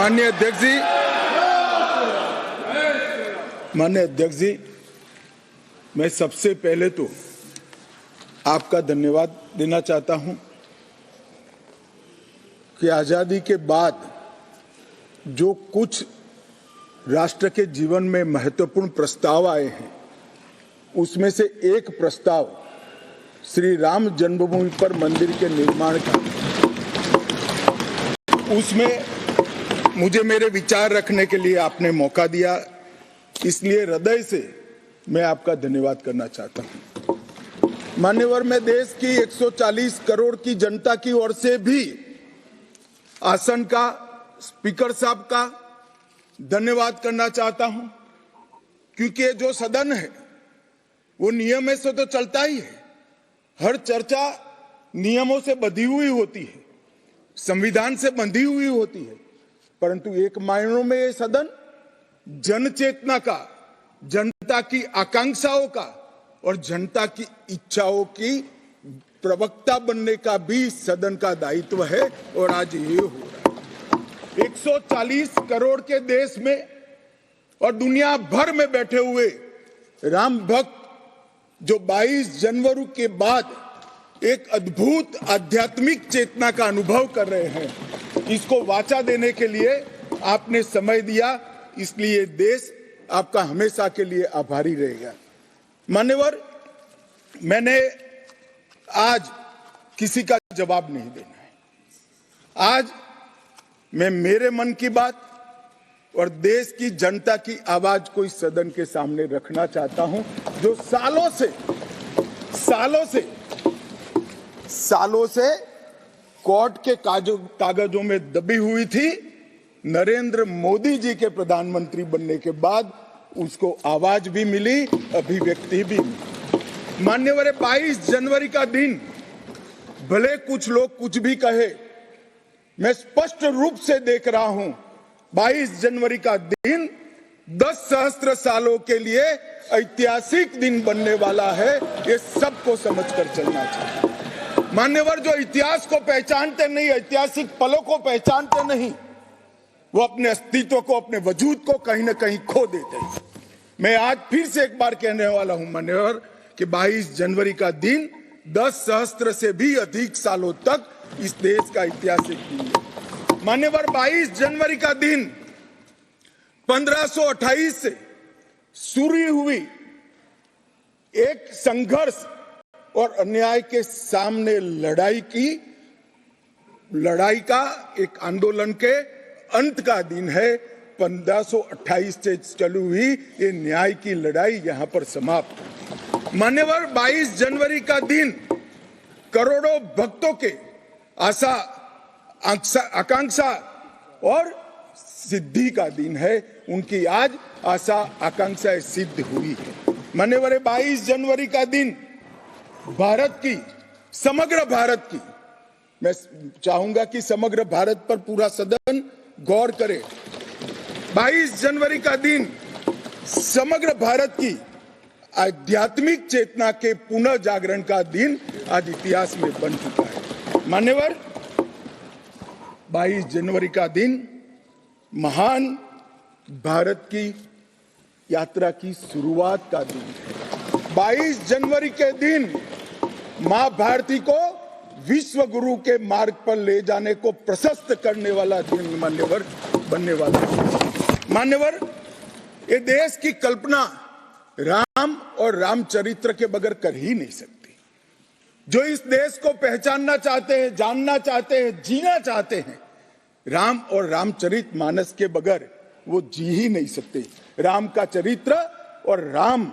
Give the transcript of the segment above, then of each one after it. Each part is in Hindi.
माननीय अध्यक्ष जी, मैं सबसे पहले तो आपका धन्यवाद देना चाहता हूं कि आजादी के बाद जो कुछ राष्ट्र के जीवन में महत्वपूर्ण प्रस्ताव आए हैं, उसमें से एक प्रस्ताव श्री राम जन्मभूमि पर मंदिर के निर्माण का, उसमें मुझे मेरे विचार रखने के लिए आपने मौका दिया, इसलिए हृदय से मैं आपका धन्यवाद करना चाहता हूं। मान्यवर, मैं देश की 140 करोड़ की जनता की ओर से भी आसन का, स्पीकर साहब का धन्यवाद करना चाहता हूं, क्योंकि जो सदन है वो नियम से तो चलता ही है। हर चर्चा नियमों से बंधी हुई होती है, संविधान से बंधी हुई होती है, परंतु एक मायनों में ये सदन जन चेतना का, जनता की आकांक्षाओं का और जनता की इच्छाओं की प्रवक्ता बनने का भी सदन का दायित्व है, और आज ये हो रहा है। 140 करोड़ के देश में और दुनिया भर में बैठे हुए राम भक्त जो 22 जनवरी के बाद एक अद्भुत आध्यात्मिक चेतना का अनुभव कर रहे हैं, इसको वाचा देने के लिए आपने समय दिया, इसलिए देश आपका हमेशा के लिए आभारी रहेगा। मान्यवर, मैंने आज किसी का जवाब नहीं देना है। आज मैं मेरे मन की बात और देश की जनता की आवाज को इस सदन के सामने रखना चाहता हूं, जो सालों से कोर्ट के कागजों में दबी हुई थी। नरेंद्र मोदी जी के प्रधानमंत्री बनने के बाद उसको आवाज भी मिली, अभिव्यक्ति भी मिली। मान्यवर, 22 जनवरी का दिन, भले कुछ लोग कुछ भी कहे, मैं स्पष्ट रूप से देख रहा हूं 22 जनवरी का दिन 10 सहस्त्र सालों के लिए ऐतिहासिक दिन बनने वाला है, ये सबको समझकर चलना चाहिए। मान्यवर, जो इतिहास को पहचानते नहीं, ऐतिहासिक पलों को पहचानते नहीं, वो अपने अस्तित्व को, अपने वजूद को कहीं ना कहीं खो देते हैं। मैं आज फिर से एक बार कहने वाला हूं मान्यवर कि 22 जनवरी का दिन 10 सहस्त्र से भी अधिक सालों तक इस देश का ऐतिहासिक दिन है। मान्यवर, 22 जनवरी का दिन 1528 से शुरू हुई एक संघर्ष और अन्याय के सामने लड़ाई का एक आंदोलन के अंत का दिन है। 1528 से चली हुई ये न्याय की लड़ाई यहां पर समाप्त। मान्यवर, 22 जनवरी का दिन करोड़ों भक्तों के आशा, आकांक्षा और सिद्धि का दिन है। उनकी आज आशा आकांक्षाएं सिद्ध हुई है। मान्यवर, 22 जनवरी का दिन भारत की, समग्र भारत की, मैं चाहूंगा कि समग्र भारत पर पूरा सदन गौर करे। 22 जनवरी का दिन समग्र भारत की आध्यात्मिक चेतना के पुनः जागरण का दिन आज इतिहास में बन चुका है। मान्यवर, 22 जनवरी का दिन महान भारत की यात्रा की शुरुआत का दिन है। 22 जनवरी के दिन मां भारती को विश्व गुरु के मार्ग पर ले जाने को प्रशस्त करने वाला दिन मान्यवर बनने वाला है। मान्यवर, ये देश की कल्पना राम और रामचरित्र के बगैर कर ही नहीं सकती। जो इस देश को पहचानना चाहते हैं, जानना चाहते हैं, जीना चाहते हैं, राम और रामचरित मानस के बगैर वो जी ही नहीं सकते। राम का चरित्र और राम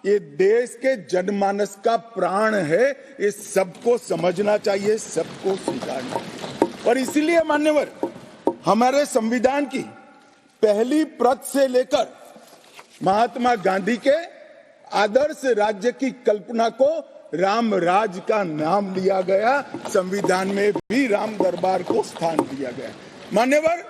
ये देश के जनमानस का प्राण है, ये सबको समझना चाहिए, सबको स्वीकारना चाहिए। और इसीलिए मान्यवर, हमारे संविधान की पहली प्रत से लेकर महात्मा गांधी के आदर्श राज्य की कल्पना को राम राज का नाम लिया गया। संविधान में भी राम दरबार को स्थान दिया गया। मान्यवर,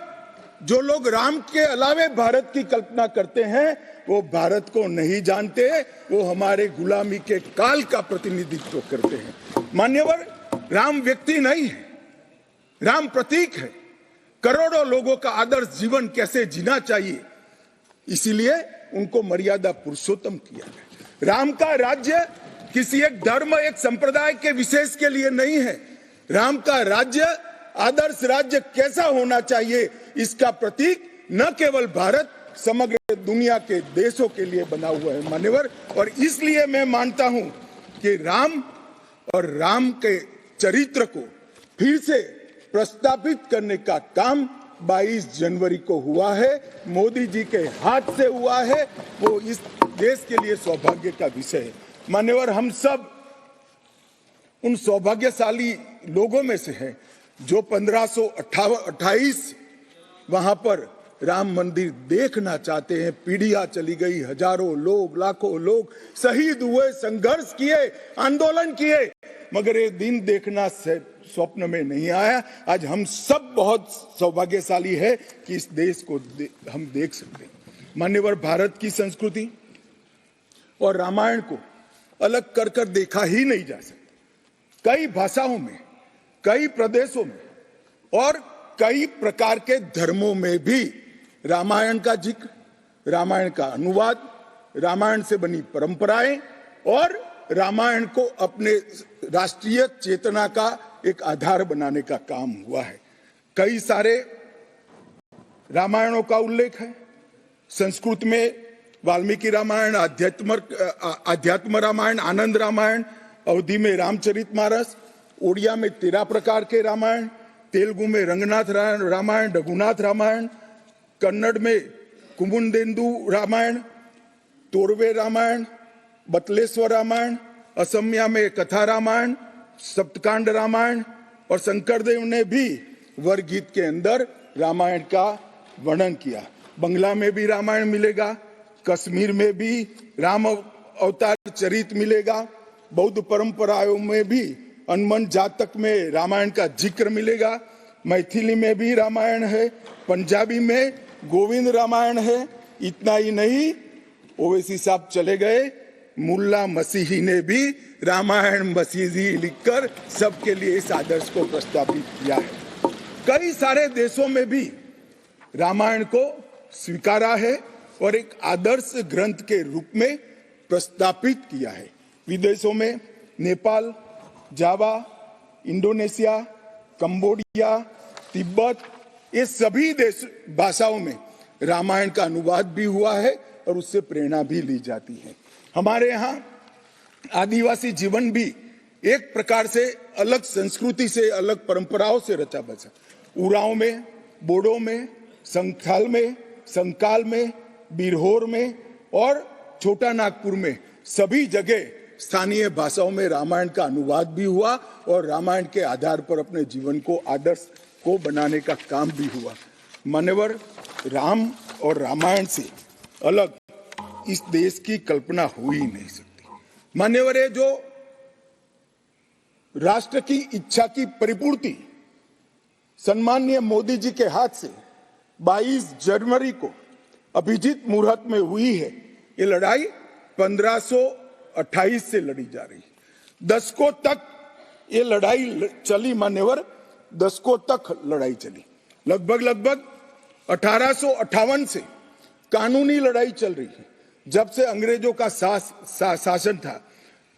जो लोग राम के अलावे भारत की कल्पना करते हैं वो भारत को नहीं जानते, वो हमारे गुलामी के काल का प्रतिनिधित्व करते हैं। मान्यवर, राम व्यक्ति नहीं है, राम प्रतीक है। करोड़ों लोगों का आदर्श जीवन कैसे जीना चाहिए, इसीलिए उनको मर्यादा पुरुषोत्तम किया है। राम का राज्य किसी एक धर्म, एक संप्रदाय के विशेष के लिए नहीं है। राम का राज्य, आदर्श राज्य कैसा होना चाहिए, इसका प्रतीक न केवल भारत, समग्र दुनिया के देशों के लिए बना हुआ है मान्यवर। और इसलिए मैं मानता हूं कि राम और राम के चरित्र को फिर से प्रस्तावित करने का काम 22 जनवरी को हुआ है, मोदी जी के हाथ से हुआ है। वो इस देश के लिए सौभाग्य का विषय है मान्यवर। हम सब उन सौभाग्यशाली लोगों में से हैं जो 1528 वहां पर राम मंदिर देखना चाहते हैं। पीढ़ियां चली गई, हजारों लोग, लाखों लोग शहीद हुए, संघर्ष किए, आंदोलन किए, मगर ये दिन देखना स्वप्न में नहीं आया। आज हम सब बहुत सौभाग्यशाली है कि इस देश को हम देख सकते हैं मान्यवर। भारत की संस्कृति और रामायण को अलग कर कर देखा ही नहीं जा सकता। कई भाषाओं में, कई प्रदेशों में और कई प्रकार के धर्मों में भी रामायण का जिक्र, रामायण का अनुवाद, रामायण से बनी परंपराएं और रामायण को अपने राष्ट्रीय चेतना का एक आधार बनाने का काम हुआ है। कई सारे रामायणों का उल्लेख है। संस्कृत में वाल्मीकि रामायण, अध्यात्म रामायण, आनंद रामायण, अवधी में रामचरितमानस, ओडिया में 13 प्रकार के रामायण, तेलुगु में रंगनाथ रामायण, रघुनाथ रामायण, कन्नड़ में कुमुदेंदु रामायण, तोरवे रामायण, बतलेश्वर रामायण, असमिया में कथा रामायण, सप्तकांड रामायण और शंकरदेव ने भी वरगीत के अंदर रामायण का वर्णन किया। बंगला में भी रामायण मिलेगा, कश्मीर में भी राम अवतार चरित मिलेगा, बौद्ध परंपराओं में भी हनुमान जातक में रामायण का जिक्र मिलेगा, मैथिली में भी रामायण है, पंजाबी में गोविंद रामायण है। इतना ही नहीं, ओवैसी साहब चले गए, मुल्ला मसीही ने भी रामायण मसीही लिखकर सबके लिए इस आदर्श को प्रस्तावित किया है। कई सारे देशों में भी रामायण को स्वीकारा है और एक आदर्श ग्रंथ के रूप में प्रस्तावित किया है। विदेशों में नेपाल, जावा, इंडोनेशिया, कंबोडिया, तिब्बत, ये सभी देश भाषाओं में रामायण का अनुवाद भी हुआ है और उससे प्रेरणा भी ली जाती है। हमारे यहाँ आदिवासी जीवन भी एक प्रकार से अलग संस्कृति से, अलग परंपराओं से रचा बचा। उरांव में, बोडो में, संथाल में, संकाल में, बिरहोर में और छोटा नागपुर में सभी जगह स्थानीय भाषाओं में रामायण का अनुवाद भी हुआ और रामायण के आधार पर अपने जीवन को, आदर्श को बनाने का काम भी हुआ। मान्यवर, राम और रामायण से अलग इस देश की कल्पना हो ही नहीं सकती। मान्यवर, ये जो राष्ट्र की इच्छा की परिपूर्ति सम्माननीय मोदी जी के हाथ से 22 जनवरी को अभिजीत मुहूर्त में हुई है, ये लड़ाई 1528 से लड़ी जा रही है। दशकों तक ये लड़ाई चली मान्यवर, दशकों तक लड़ाई चली। लगभग 1858 से कानूनी लड़ाई चल रही है। जब से अंग्रेजों का शासन था,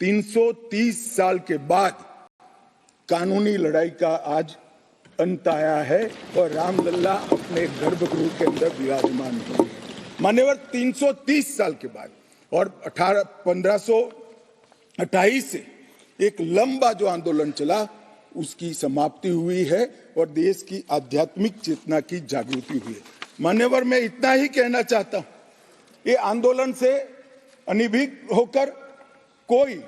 330 साल के बाद कानूनी लड़ाई का आज अंत आया है और रामलला अपने गर्भगृह के अंदर विराजमान हुए हैं। मान्यवर, 330 साल के बाद और 1528 से एक लंबा जो आंदोलन चला, उसकी समाप्ति हुई है और देश की आध्यात्मिक चेतना की जागृति हुई है। मान्यवर, मैं इतना ही कहना चाहता हूं, ये आंदोलन से अनिभिज्ञ होकर कोई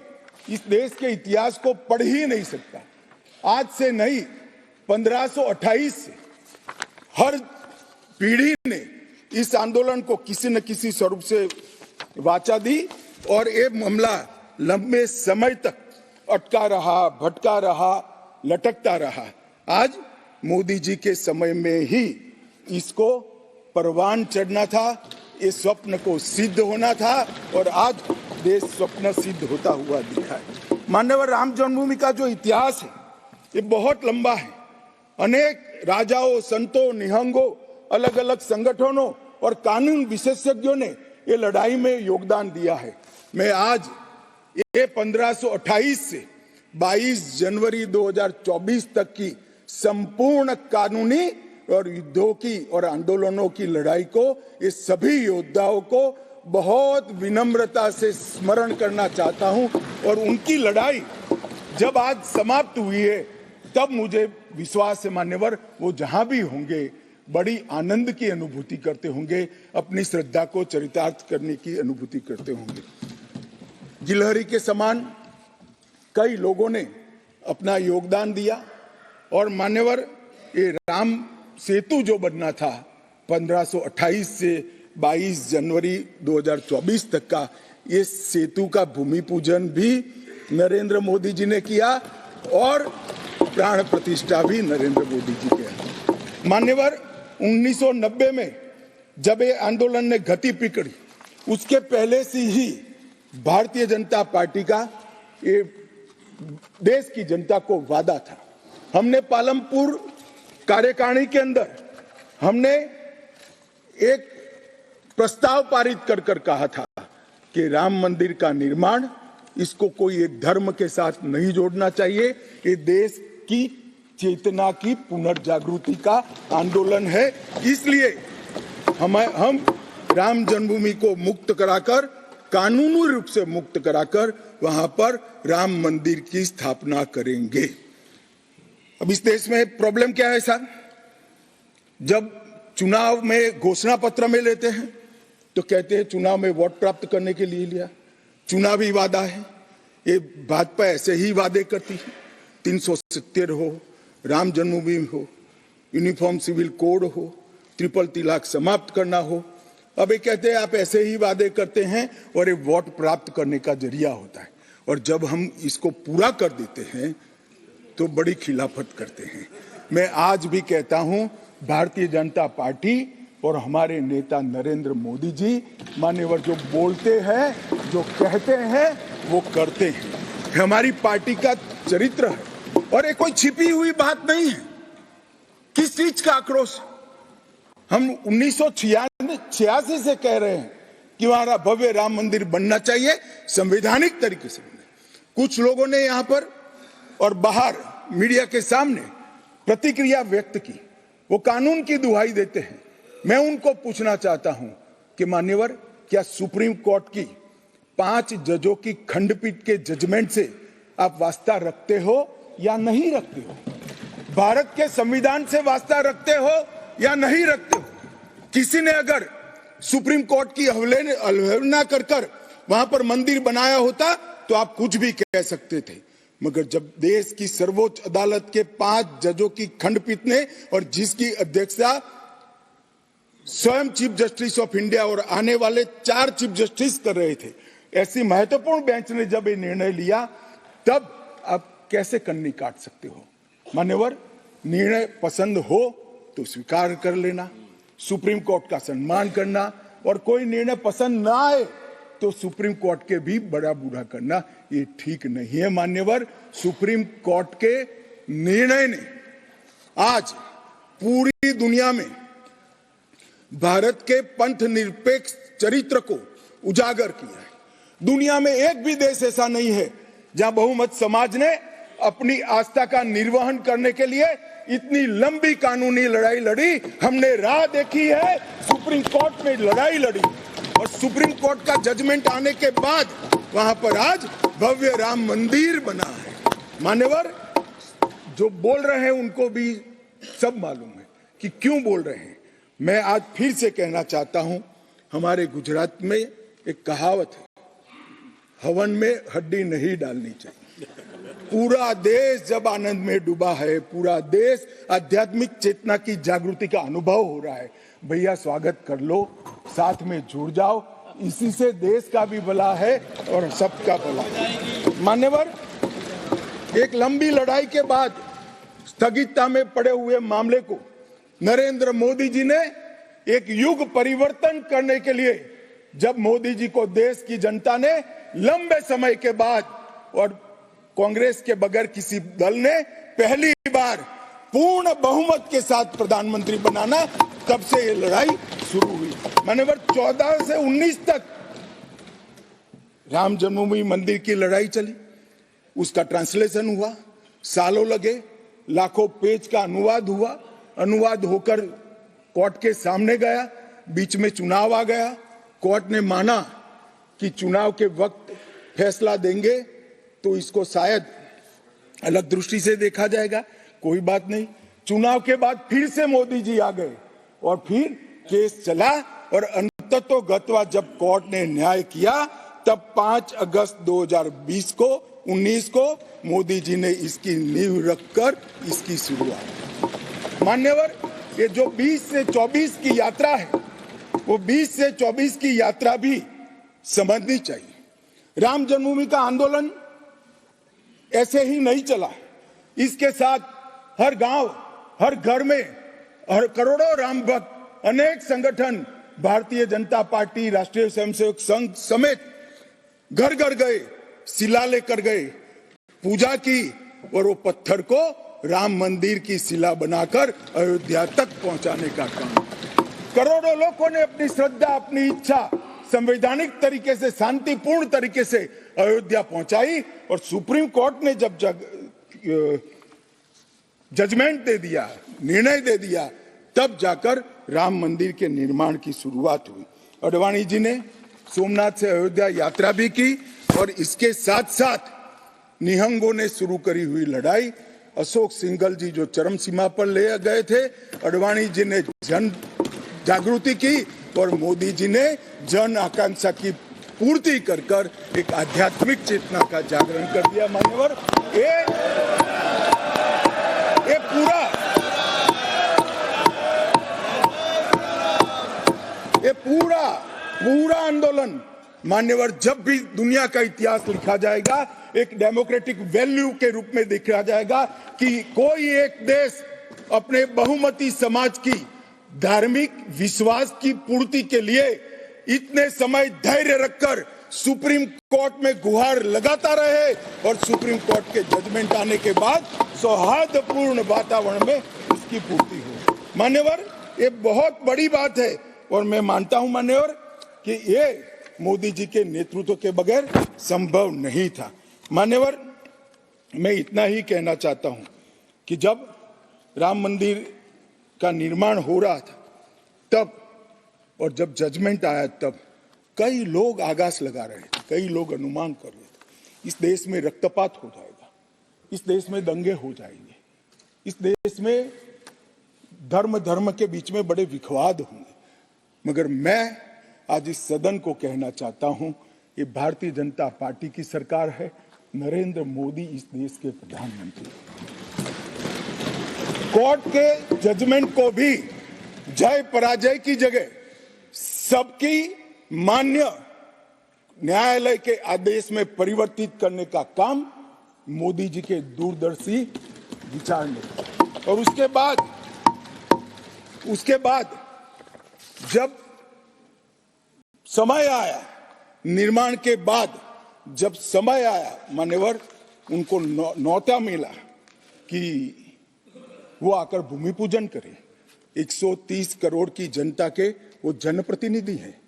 इस देश के इतिहास को पढ़ ही नहीं सकता। आज से नहीं, 1528 से हर पीढ़ी ने इस आंदोलन को किसी न किसी स्वरूप से वाचा दी और ये मामला लंबे समय तक अटका रहा, भटका रहा, लटकता रहा। आज मोदी जी के समय में ही इसको परवान चढ़ना था, ये स्वप्न को सिद्ध होना था और आज देश स्वप्न सिद्ध होता हुआ दिखा है। माननीय राम जन्मभूमि का जो इतिहास है ये बहुत लंबा है अनेक राजाओं, संतों, निहंगों, अलग अलग संगठनों और कानून विशेषज्ञों ने ये लड़ाई में योगदान दिया है। मैं आज ये 1528 से 22 जनवरी 2024 तक की संपूर्ण कानूनी और युद्धों की और आंदोलनों की लड़ाई को, ये सभी योद्धाओं को बहुत विनम्रता से स्मरण करना चाहता हूं। और उनकी लड़ाई जब आज समाप्त हुई है, तब मुझे विश्वास है मान्यवर, वो जहां भी होंगे बड़ी आनंद की अनुभूति करते होंगे, अपनी श्रद्धा को चरितार्थ करने की अनुभूति करते होंगे। गिलहरी के समान कई लोगों ने अपना योगदान दिया और मान्यवर, ये राम सेतु जो बनना था 1528 से 22 जनवरी 2024 तक का, ये सेतु का भूमि पूजन भी नरेंद्र मोदी जी ने किया और प्राण प्रतिष्ठा भी नरेंद्र मोदी जी किया। मान्यवर, 1990 में जब ये आंदोलन ने गति पकड़ी, उसके पहले से ही भारतीय जनता पार्टी का ये देश की जनता को वादा था। हमने पालमपुर कार्यकारिणी के अंदर हमने एक प्रस्ताव पारित कर कहा था कि राम मंदिर का निर्माण, इसको कोई एक धर्म के साथ नहीं जोड़ना चाहिए, ये देश की चेतना की पुनर्जागृति का आंदोलन है। इसलिए हम राम जन्मभूमि को मुक्त कराकर, कानूनी रूप से मुक्त कराकर वहां पर राम मंदिर की स्थापना करेंगे। अब इस देश में प्रॉब्लम क्या है साहब? जब चुनाव में घोषणा पत्र में लेते हैं तो कहते हैं चुनाव में वोट प्राप्त करने के लिए लिया, चुनावी वादा है। ये भाजपा ऐसे ही वादे करती है, 370 हो, राम जन्मभूमि हो, यूनिफॉर्म सिविल कोड हो, ट्रिपल तलाक समाप्त करना हो। अब ये कहते हैं आप ऐसे ही वादे करते हैं और ये वोट प्राप्त करने का जरिया होता है, और जब हम इसको पूरा कर देते हैं तो बड़ी खिलाफत करते हैं। मैं आज भी कहता हूं, भारतीय जनता पार्टी और हमारे नेता नरेंद्र मोदी जी मान्यवर जो बोलते हैं, जो कहते हैं, वो करते हैं। हमारी पार्टी का चरित्र है और ये कोई छिपी हुई बात नहीं है। किस चीज का आक्रोश? हम 1986 से कह रहे हैं कि हमारा भव्य राम मंदिर बनना चाहिए, संवैधानिक तरीके से बनना। कुछ लोगों ने यहां पर और बाहर मीडिया के सामने प्रतिक्रिया व्यक्त की, वो कानून की दुहाई देते हैं। मैं उनको पूछना चाहता हूं कि मान्यवर, क्या सुप्रीम कोर्ट की 5 जजों की खंडपीठ के जजमेंट से आप वास्ता रखते हो या नहीं रखते हो? भारत के संविधान से वास्ता रखते हो या नहीं रखते हो? किसी ने अगर सुप्रीम कोर्ट की अवहेलना कर वहां पर मंदिर बनाया होता तो आप कुछ भी कह सकते थे, मगर जब देश की सर्वोच्च अदालत के 5 जजों की खंडपीठ ने, और जिसकी अध्यक्षता स्वयं चीफ जस्टिस ऑफ इंडिया और आने वाले 4 चीफ जस्टिस कर रहे थे, ऐसी महत्वपूर्ण बेंच ने जब ये निर्णय लिया, तब आप कैसे कन्नी काट सकते हो? मान्यवर, निर्णय पसंद हो तो स्वीकार कर लेना, सुप्रीम कोर्ट का सम्मान करना, और कोई निर्णय पसंद ना आए तो सुप्रीम कोर्ट के भी बड़ा बूढ़ा करना, ये ठीक नहीं है। मान्यवर, सुप्रीम कोर्ट के निर्णय ने आज पूरी दुनिया में भारत के पंथ निरपेक्ष चरित्र को उजागर किया है। दुनिया में एक भी देश ऐसा नहीं है जहां बहुमत समाज ने अपनी आस्था का निर्वहन करने के लिए इतनी लंबी कानूनी लड़ाई लड़ी। हमने राह देखी है, सुप्रीम कोर्ट में लड़ाई लड़ी, और सुप्रीम कोर्ट का जजमेंट आने के बाद वहां पर आज भव्य राम मंदिर बना है। मान्यवर, जो बोल रहे हैं उनको भी सब मालूम है कि क्यों बोल रहे हैं। मैं आज फिर से कहना चाहता हूं, हमारे गुजरात में एक कहावत है, हवन में हड्डी नहीं डालनी चाहिए। पूरा देश जब आनंद में डूबा है, पूरा देश आध्यात्मिक चेतना की जागृति का अनुभव हो रहा है, भैया स्वागत कर लो, साथ में जुड़ जाओ, इसी से देश का भी भला है और सबका भला है। मान्यवर, एक लंबी लड़ाई के बाद स्थगितता में पड़े हुए मामले को नरेंद्र मोदी जी ने एक युग परिवर्तन करने के लिए, जब मोदी जी को देश की जनता ने लंबे समय के बाद और कांग्रेस के बगैर किसी दल ने पहली बार पूर्ण बहुमत के साथ प्रधानमंत्री बनाना, तब से ये लड़ाई शुरू हुई। मान्यवर 14 से 19 तक राम जन्मभूमि मंदिर की लड़ाई चली, उसका ट्रांसलेशन हुआ, सालों लगे, लाखों पेज का अनुवाद हुआ, अनुवाद होकर कोर्ट के सामने गया, बीच में चुनाव आ गया, कोर्ट ने माना कि चुनाव के वक्त फैसला देंगे तो इसको शायद अलग दृष्टि से देखा जाएगा, कोई बात नहीं। चुनाव के बाद फिर से मोदी जी आ गए और फिर केस चला और अंततोगत्वा जब कोर्ट ने न्याय किया तब 5 अगस्त 2020 को 19 को मोदी जी ने इसकी नींव रखकर इसकी शुरुआत। मान्यवर, ये जो 20 से 24 की यात्रा है, वो 20 से 24 की यात्रा भी समझनी चाहिए। राम जन्मभूमि का आंदोलन ऐसे ही नहीं चला, इसके साथ हर गांव, हर घर में हर करोड़ों राम भक्त, अनेक संगठन, भारतीय जनता पार्टी, राष्ट्रीय स्वयंसेवक संघ समेत घर घर गए, शिला लेकर गए, पूजा की और वो पत्थर को राम मंदिर की शिला बनाकर अयोध्या तक पहुंचाने का काम। करोड़ों लोगों ने अपनी श्रद्धा, अपनी इच्छा संवैधानिक तरीके से, शांतिपूर्ण तरीके से अयोध्या पहुंचाई और सुप्रीम कोर्ट ने जब जजमेंट दे दिया, निर्णय दे दिया, तब जाकर राम मंदिर के निर्माण की शुरुआत हुई। अडवाणी जी ने सोमनाथ से अयोध्या यात्रा भी की और इसके साथ साथ निहंगों ने शुरू करी हुई लड़ाई, अशोक सिंघल जी जो चरम सीमा पर ले गए थे, अडवाणी जी ने जन जागृति की और मोदी जी ने जन आकांक्षा की पूर्ति कर कर एक आध्यात्मिक चेतना का जागरण कर दिया। मान्यवर, ये पूरा आंदोलन मान्यवर जब भी दुनिया का इतिहास लिखा जाएगा एक डेमोक्रेटिक वैल्यू के रूप में देखा जाएगा कि कोई एक देश अपने बहुमती समाज की धार्मिक विश्वास की पूर्ति के लिए इतने समय धैर्य रखकर सुप्रीम कोर्ट में गुहार लगाता रहे और सुप्रीम कोर्ट के जजमेंट आने के बाद सौहार्दपूर्ण वातावरण में इसकी पूर्ति हो। मान्यवर, ये बहुत बड़ी बात है और मैं मानता हूं मान्यवर कि ये मोदी जी के नेतृत्व के बगैर संभव नहीं था। मान्यवर, मैं इतना ही कहना चाहता हूं कि जब राम मंदिर का निर्माण हो रहा था तब और जब जजमेंट आया तब कई लोग आगाज लगा रहे थे, कई लोग अनुमान कर रहे थे इस देश में रक्तपात हो जाएगा, इस देश में दंगे हो जाएंगे, इस देश में धर्म के बीच में बड़े विवाद होंगे। मगर मैं आज इस सदन को कहना चाहता हूं, ये भारतीय जनता पार्टी की सरकार है, नरेंद्र मोदी इस देश के प्रधानमंत्री। कोर्ट के जजमेंट को भी जय पराजय की जगह सबकी मान्य न्यायालय के आदेश में परिवर्तित करने का काम मोदी जी के दूरदर्शी विचार ने। और उसके बाद जब समय आया, निर्माण के बाद जब समय आया मान्यवर, उनको न्योता मिला कि वो आकर भूमि पूजन करें। 130 करोड़ की जनता के वो जनप्रतिनिधि हैं।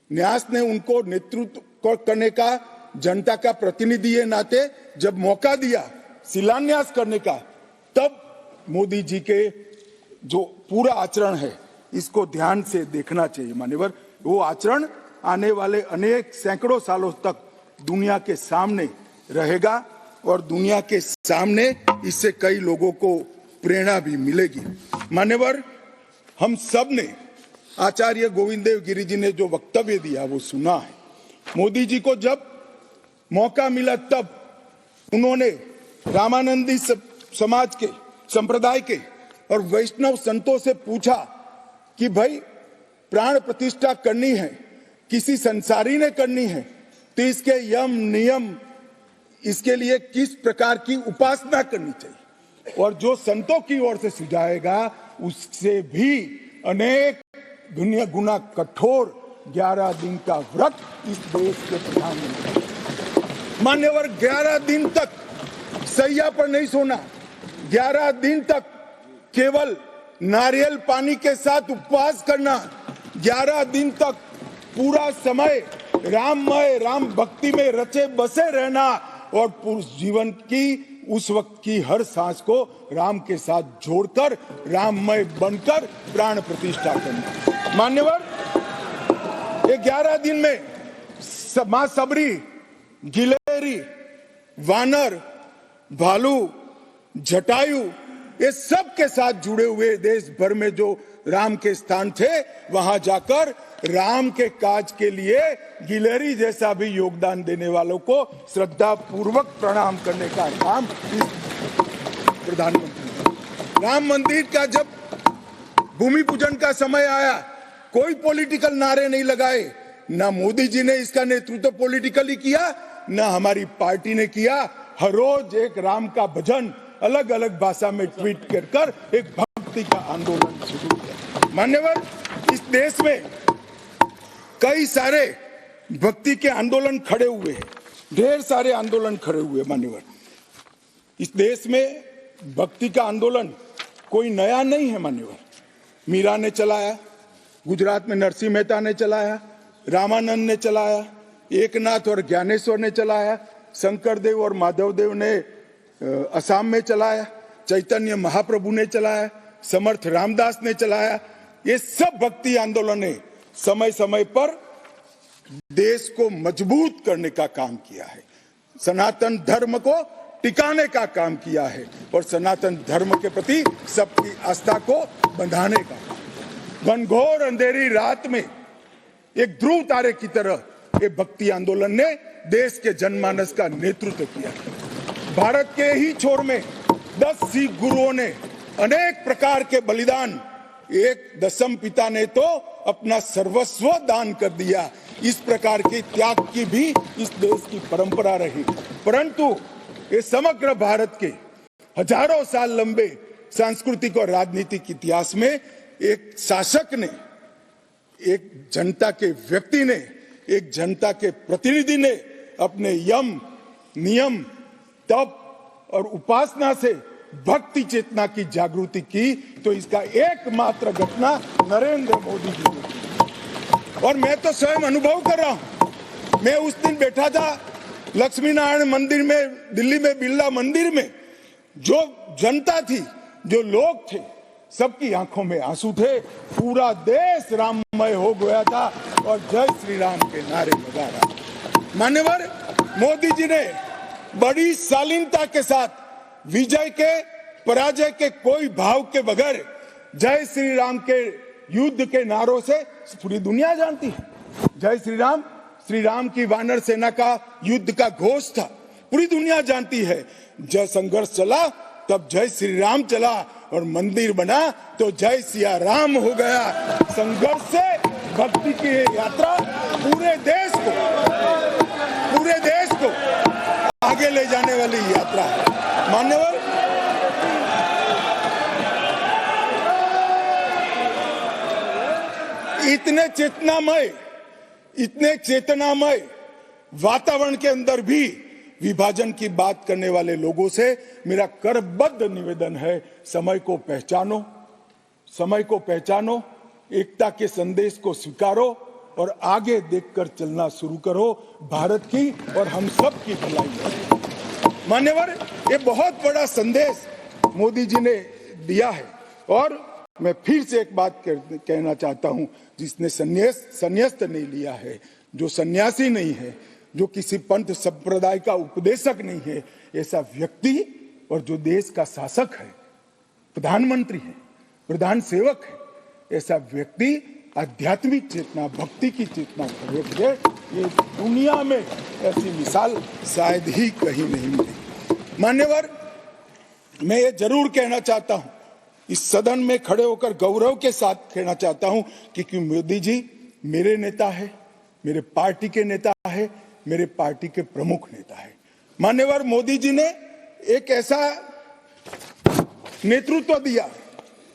न्यास ने उनको नेतृत्व करने का, जनता का प्रतिनिधि है नाते जब मौका दिया शिलान्यास करने का, तब मोदी जी के जो पूरा आचरण है इसको ध्यान से देखना चाहिए। मान्यवर, वो आचरण आने वाले अनेक सैकड़ों सालों तक दुनिया के सामने रहेगा और दुनिया के सामने इससे कई लोगों को प्रेरणा भी मिलेगी। मान्यवर, हम सब ने आचार्य गोविंद देव गिरि जी ने जो वक्तव्य दिया वो सुना है। मोदी जी को जब मौका मिला तब उन्होंने रामानंदी समाज के, संप्रदाय के और वैष्णव संतों से पूछा कि भाई प्राण प्रतिष्ठा करनी है, किसी संसारी ने करनी है, तो इसके यम नियम, इसके लिए किस प्रकार की उपासना करनी चाहिए, और जो संतों की ओर से सुझाएगा उससे भी अनेक गुना कठोर 11 दिन का व्रत इस देश के प्रधानमंत्री। मान्यवर, 11 दिन तक सैया पर नहीं सोना, 11 दिन तक केवल नारियल पानी के साथ उपवास करना, 11 दिन तक पूरा समय राममय, राम भक्ति में रचे बसे रहना और पुरुष जीवन की उस वक्त की हर सांस को राम के साथ जोड़कर राममय बनकर प्राण प्रतिष्ठा करना। मान्यवर, ये 11 दिन में मां सबरी, गिलेरी, वानर, भालू, जटायु, ये सब के साथ जुड़े हुए देश भर में जो राम के स्थान थे, वहां जाकर राम के काज के लिए गिलेरी जैसा भी योगदान देने वालों को श्रद्धा पूर्वक प्रणाम करने का काम प्रधानमंत्री। राम मंदिर का जब भूमि पूजन का समय आया, कोई पॉलिटिकल नारे नहीं लगाए, ना मोदी जी ने इसका नेतृत्व पॉलिटिकली किया, ना हमारी पार्टी ने किया। हर रोज एक राम का भजन अलग अलग भाषा में ट्वीट कर एक भक्ति का आंदोलन शुरू किया। मान्यवर, इस देश में कई सारे भक्ति के आंदोलन खड़े हुए हैं, ढेर सारे आंदोलन खड़े हुए। मान्यवर, इस देश में भक्ति का आंदोलन कोई नया नहीं है। मान्यवर, मीरा ने चलाया, गुजरात में नरसिंह मेहता ने चलाया, रामानंद ने चलाया, एकनाथ और ज्ञानेश्वर ने चलाया, शंकरदेव और माधवदेव ने असम में चलाया, चैतन्य महाप्रभु ने चलाया, समर्थ रामदास ने चलाया। ये सब भक्ति आंदोलन ने समय समय पर देश को मजबूत करने का काम किया है, सनातन धर्म को टिकाने का काम किया है और सनातन धर्म के प्रति सबकी आस्था को बंधाने का। घनघोर अंधेरी रात में एक ध्रुव तारे की तरह ये भक्ति आंदोलन ने देश के जनमानस का नेतृत्व किया। भारत के ही छोर में 10 सिख गुरुओं ने अनेक प्रकार के बलिदान, एक दशम पिता ने तो अपना सर्वस्व दान कर दिया। इस प्रकार के त्याग की भी इस देश की परंपरा रही, परंतु ये समग्र भारत के हजारों साल लंबे सांस्कृतिक और राजनीतिक इतिहास में एक शासक ने, एक जनता के व्यक्ति ने, एक जनता के प्रतिनिधि ने अपने यम, नियम, तप और उपासना से भक्ति चेतना की जागृति की, तो इसका एकमात्र घटना नरेंद्र मोदी जी ने की। और मैं तो स्वयं अनुभव कर रहा हूं। मैं उस दिन बैठा था लक्ष्मी नारायण मंदिर में, दिल्ली में बिरला मंदिर में, जो जनता थी, जो लोग थे, सबकी आंखों में आंसू थे। पूरा देश राममय हो गया था और जय श्री राम के नारे लगा रहा। मान्यवर, मोदी जी ने बड़ी शालीनता के साथ विजय के, पराजय के कोई भाव के बगैर जय श्री राम के युद्ध के नारों से पूरी दुनिया जानती है। जय श्री राम, श्री राम की वानर सेना का युद्ध का घोष था, पूरी दुनिया जानती है। जब संघर्ष चला तब जय श्री राम चला और मंदिर बना तो जय सिया राम हो गया। संघर्ष से भक्ति की यात्रा पूरे देश को आगे ले जाने वाली यात्रा है। मान्यवर, इतने चेतनामय वातावरण के अंदर भी विभाजन की बात करने वाले लोगों से मेरा करबद्ध निवेदन है, समय को पहचानो, एकता के संदेश को स्वीकारो और आगे देखकर चलना शुरू करो। भारत की और हम सब की भलाई है। मान्यवर, ये बहुत बड़ा संदेश मोदी जी ने दिया है और मैं फिर से एक बात कहना चाहता हूं, जिसने संन्यास्त नहीं लिया है, जो सन्यासी नहीं है, जो किसी पंथ संप्रदाय का उपदेशक नहीं है, ऐसा व्यक्ति और जो देश का शासक है, प्रधानमंत्री है, प्रधान सेवक है, ऐसा व्यक्ति आध्यात्मिक चेतना, भक्ति की चेतना खरीद है। ये दुनिया में ऐसी मिसाल शायद ही कहीं नहीं मिली। मान्यवर, मैं ये जरूर कहना चाहता हूं, इस सदन में खड़े होकर गौरव के साथ कहना चाहता हूं कि मोदी जी मेरे नेता है, मेरे पार्टी के नेता है, मेरे पार्टी के प्रमुख नेता है। मान्यवर, मोदी जी ने एक ऐसा नेतृत्व दिया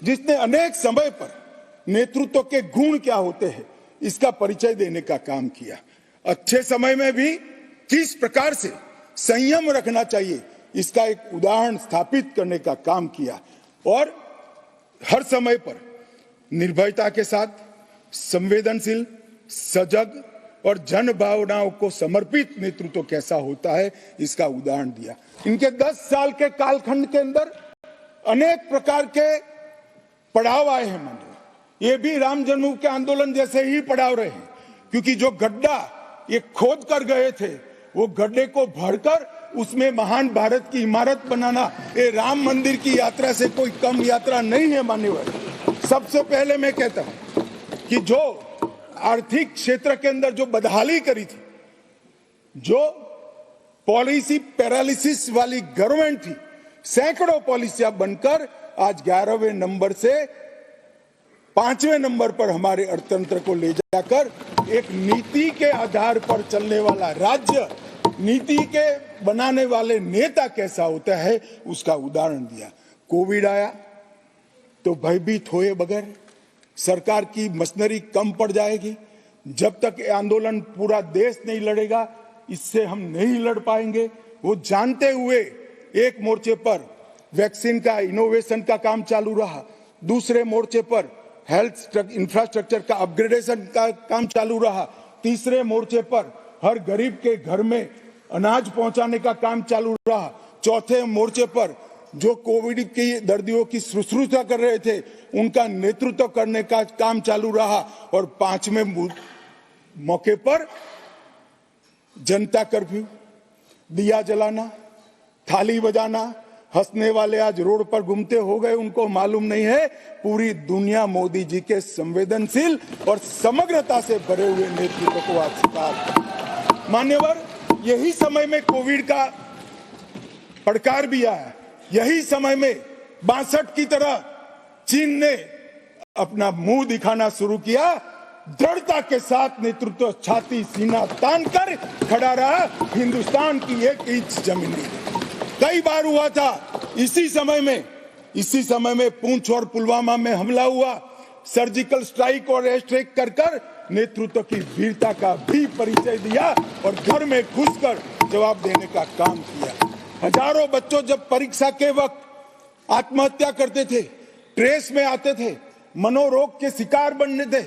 जिसने अनेक समय पर नेतृत्व के गुण क्या होते हैं इसका परिचय देने का काम किया। अच्छे समय में भी किस प्रकार से संयम रखना चाहिए इसका एक उदाहरण स्थापित करने का काम किया और हर समय पर निर्भयता के साथ संवेदनशील, सजग और जन भावनाओं को समर्पित नेतृत्व कैसा होता है इसका उदाहरण दिया। इनके 10 साल के कालखंड के अंदर अनेक प्रकार के पड़ाव आए हैं। माननीय, ये भी राम जन्मभूमि के आंदोलन जैसे ही पड़ाव रहे हैं, क्योंकि जो गड्ढा ये खोद कर गए थे वो गड्ढे को भरकर उसमें महान भारत की इमारत बनाना ये राम मंदिर की यात्रा से कोई कम यात्रा नहीं है। माननीय, सबसे पहले मैं कहता हूं कि जो आर्थिक क्षेत्र के अंदर जो बदहाली करी थी, जो पॉलिसी पैरालिसिस वाली गवर्नमेंट थी, सैकड़ों पॉलिसियां बनकर आज 11वें नंबर से 5वें नंबर पर हमारे अर्थतंत्र को ले जाकर एक नीति के आधार पर चलने वाला राज्य, नीति के बनाने वाले नेता कैसा होता है उसका उदाहरण दिया। कोविड आया तो भयभीत हुए बगैर, सरकार की मशीनरी कम पड़ जाएगी, जब तक ये आंदोलन पूरा देश नहीं लड़ेगा इससे हम नहीं लड़ पाएंगे, वो जानते हुए एक मोर्चे पर वैक्सीन का इनोवेशन का काम चालू रहा, दूसरे मोर्चे पर हेल्थ इंफ्रास्ट्रक्चर का अपग्रेडेशन का काम चालू रहा, तीसरे मोर्चे पर हर गरीब के घर में अनाज पहुंचाने का काम चालू रहा, चौथे मोर्चे पर जो कोविड के दर्दियों की शुश्रूषा कर रहे थे उनका नेतृत्व करने का काम चालू रहा, और 5वें मौके पर जनता कर्फ्यू, दिया जलाना, थाली बजाना, हंसने वाले आज रोड पर घूमते हो गए, उनको मालूम नहीं है पूरी दुनिया मोदी जी के संवेदनशील और समग्रता से भरे हुए नेतृत्व को आज स्वीकार। मान्यवर, यही समय में कोविड का पड़कार भी आया, यही समय में 62 की तरह चीन ने अपना मुंह दिखाना शुरू किया, दृढ़ता के साथ नेतृत्व छाती सीना तान कर खड़ा रहा, हिंदुस्तान की 1 इंच जमीन नहीं। कई बार हुआ था इसी समय में पूंछ और पुलवामा में हमला हुआ, सर्जिकल स्ट्राइक और एयर स्ट्राइक कर नेतृत्व की वीरता का भी परिचय दिया और घर में घुसकर जवाब देने का काम किया। हजारों बच्चों जब परीक्षा के वक्त आत्महत्या करते थे, ट्रेस में आते थे, मनोरोग के शिकार बनने थे,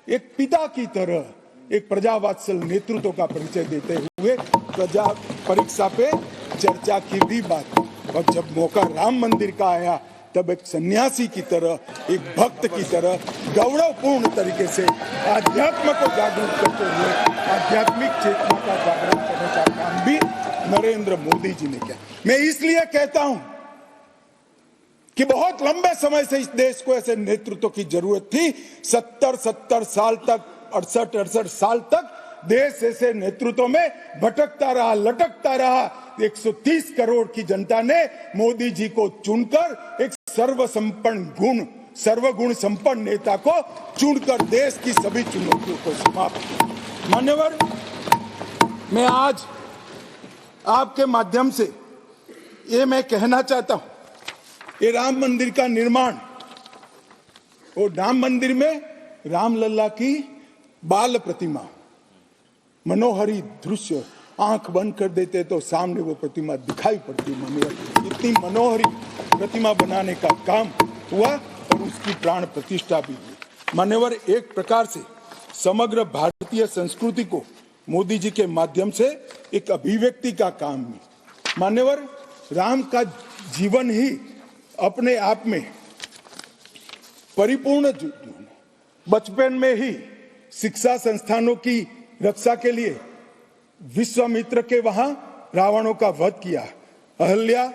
एक पिता की तरह एक प्रजावात्सल नेतृत्व का परिचय देते हुए प्रजा परीक्षा पे चर्चा की भी बात, और जब मौका राम मंदिर का आया तब एक सन्यासी की तरह, एक भक्त की तरह गौरवपूर्ण तरीके से आध्यात्म को जागरूक करते हुए आध्यात्मिक चेतना का जागरण करने का काम भी नरेंद्र मोदी जी ने किया। मैं इसलिए कहता हूं कि बहुत लंबे समय से इस देश को ऐसे नेतृत्व की जरूरत थी। 70 साल तक, 68 साल तक देश ऐसे नेतृत्व में भटकता रहा, लटकता रहा। 130 करोड़ की जनता ने मोदी जी को चुनकर एक सर्वगुण संपन्न नेता को चुनकर देश की सभी चुनौतियों को समाप्त किया। मान्यवर, मैं आज आपके माध्यम से ये मैं कहना चाहता हूं, ये राम मंदिर का निर्माण, और राम मंदिर में रामलला की बाल प्रतिमा, मनोहरी दृश्य, आंख बंद कर देते तो सामने वो प्रतिमा दिखाई पड़ती। इतनी मनोहरी प्रतिमा बनाने का काम हुआ और उसकी प्राण प्रतिष्ठा भी हुई। मान्यवर, एक प्रकार से समग्र भारतीय संस्कृति को मोदी जी के माध्यम से एक अभिव्यक्ति का काम है। मान्यवर, राम का जीवन ही अपने आप में परिपूर्ण जीवन। बचपन में ही शिक्षा संस्थानों की रक्षा के लिए विश्वामित्र के वहां रावणों का वध किया, अहल्या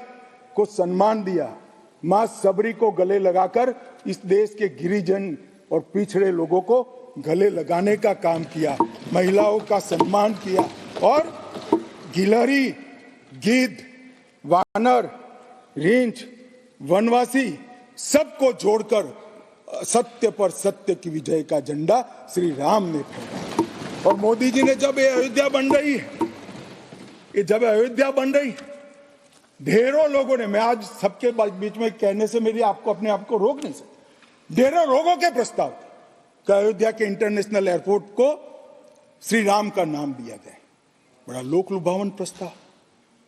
को सम्मान दिया, मां सबरी को गले लगाकर इस देश के गिरिजन और पिछड़े लोगों को गले लगाने का काम किया, महिलाओं का सम्मान किया, और गिलहरी, गिद्ध, वानर, रींछ, वनवासी सबको जोड़कर सत्य पर सत्य की विजय का झंडा श्री राम ने फहराया। और मोदी जी ने जब ये अयोध्या बन रही है, ढेरों लोगों ने, मैं आज सबके बीच में कहने से मेरी आपको अपने आप को रोक नहीं सकता, ढेरों लोगों के प्रस्ताव कि अयोध्या के इंटरनेशनल एयरपोर्ट को श्री राम का नाम दिया जाए। बड़ा लोक लुभावन प्रस्ताव,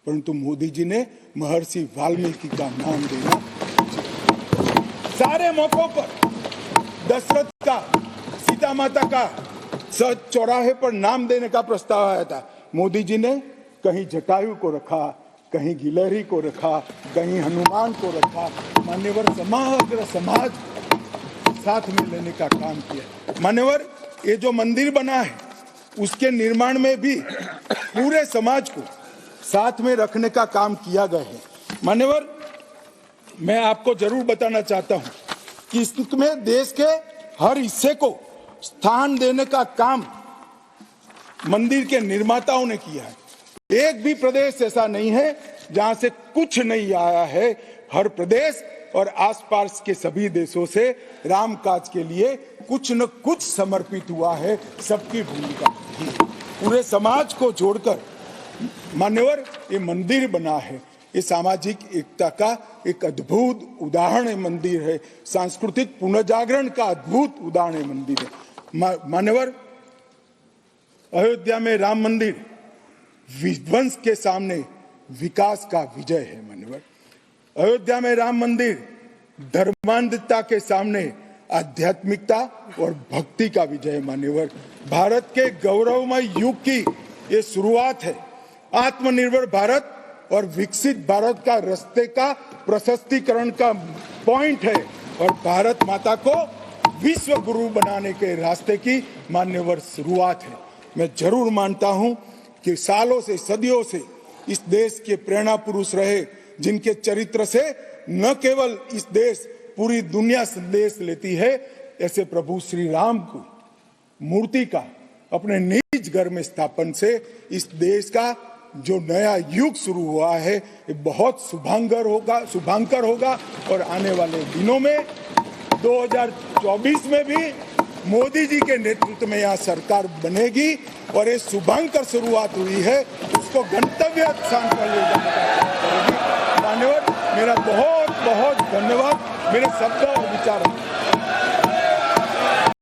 परंतु मोदी जी ने महर्षि वाल्मीकि का नाम देना। सारे मौकों पर दशरथ का, सीता माता का चौराहे पर नाम देने का प्रस्ताव आया था। मोदी जी ने कहीं जटायु को रखा, कहीं गिलहरी को रखा, कहीं हनुमान को रखा। मान्यवर समग्र समाज साथ में लेने का काम किया। मान्यवर, ये जो मंदिर बना है उसके निर्माण में भी पूरे समाज को साथ में रखने का काम किया गया है। मान्यवर, मैं आपको जरूर बताना चाहता हूं कि इसमें देश के हर हिस्से को स्थान देने का काम मंदिर के निर्माताओं ने किया है। एक भी प्रदेश ऐसा नहीं है जहां से कुछ नहीं आया है। हर प्रदेश और आसपास के सभी देशों से राम काज के लिए कुछ न कुछ समर्पित हुआ है। सबकी भूमिका पूरे समाज को जोड़कर मान्यवर ये मंदिर बना है। ये सामाजिक एकता का एक अद्भुत उदाहरण है मंदिर है। सांस्कृतिक पुनर्जागरण का अद्भुत उदाहरण है मंदिर है। मान्यवर, अयोध्या में राम मंदिर विध्वंस के सामने विकास का विजय है। मान्यवर, अयोध्या में राम मंदिर धर्मांधता के सामने आध्यात्मिकता और भक्ति का विजय। मान्यवर, भारत के गौरवमय युग की ये शुरुआत है। आत्मनिर्भर भारत और विकसित भारत का रास्ते का प्रशस्तीकरण का पॉइंट है और भारत माता को विश्व गुरु बनाने के रास्ते की मान्यवर शुरुआत है। मैं जरूर मानता हूं कि सालों से, सदियों से इस देश के प्रेरणा पुरुष रहे, जिनके चरित्र से न केवल इस देश पूरी दुनिया संदेश लेती है। ऐसे प्रभु श्री राम को मूर्ति का अपने निज घर में स्थापन से इस देश का जो नया युग शुरू हुआ है ये बहुत शुभांकर होगा और आने वाले दिनों में 2024 में भी मोदी जी के नेतृत्व में यहाँ सरकार बनेगी और ये शुभांकर शुरुआत हुई है, उसको गंतव्य स्थान पर ले जाने का काम करेगी। मान्यवर, मेरा बहुत बहुत धन्यवाद। मेरे शब्द और विचार